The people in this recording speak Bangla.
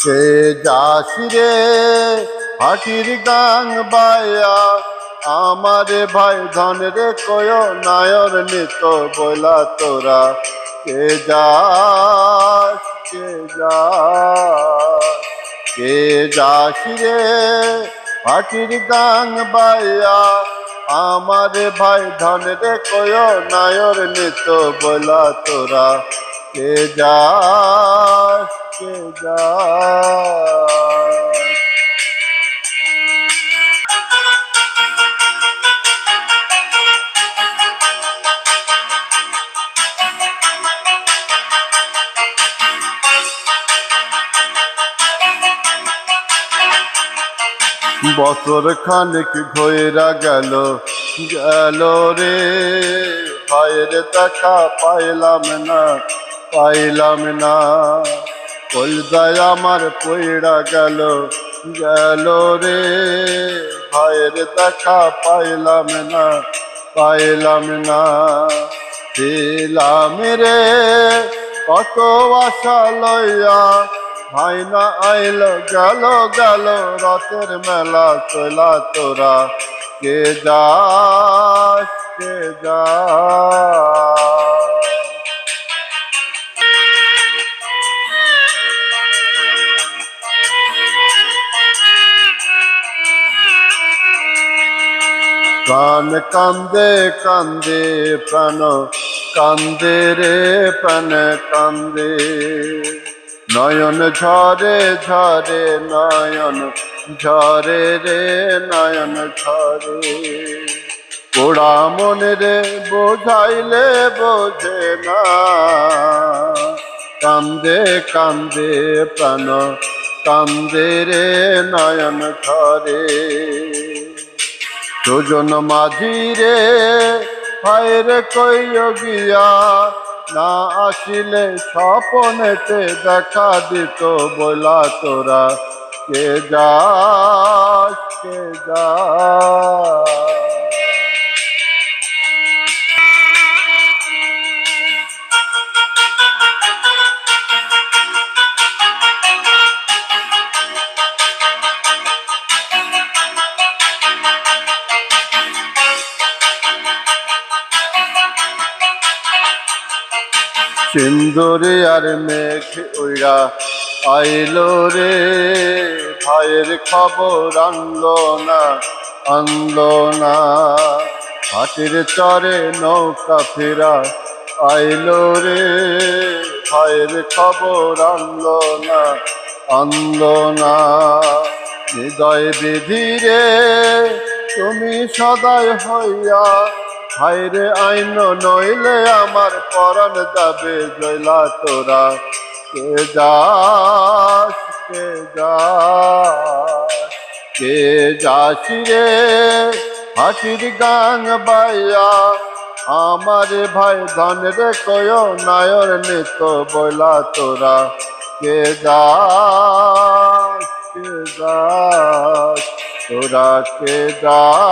কে যাসিরে হাটির গাং বায়া আমারে ভাই ধন রে কয় নায়র নিত বইলা তোরা কে যাস কে যাস কে যাসিরে হাটির গাং বায়া আমারে ভাই ধন রে কয় নায়র নিত বইলা তোরা কে যাস কে যাস বছর খানিক ঘইরা গেল গেল রে ভাইয়ের দেখা পাইলাম না কলজায় আমার পইড়া গেল গেল রে ভাইয়ের দেখা পাইলাম না ছিলাম রে কত আশা লইয়া ভাই না আইল গেল রাতের মেলা চলা তোরা কে যাস কে যাস প্রাণ কান্দে কান্দে প্রাণ কান্দে রে প্রাণ কান্দে নয়ন ঝরে ঝরে নয়ন ঝরে রে নয়ন ঝরে পোড়া মনে রে বোঝাইলে বোঝে না কান্দে কান্দে প্রাণ কান্দে রে নয়ন ঝরে সুজন মাঝি রে হায়রে কইও গিয়া না আসিলে স্বপনেতে দেখা দিত বলা তোরা কে যাস কে যাস সিন্দুরে আর মেঘ উইরা আইলো রে ভাইয়ের খবর আনলো না হাটির চরে নৌকা ফেরা আইলো রে ভাইয়ের খবর আনলো না হৃদয় বিধিরে তুমি সদাই হইয়া হায়রে আইন নইলে আমার পরাণ যাবে জয়লা তোরা কে যাস কে যাস কে যাসি রে হাটির গাং বাইয়া আমার ভাই ধন রে কয় নায়র নিত বইলা তোরা কে যাস তোরা কে যাস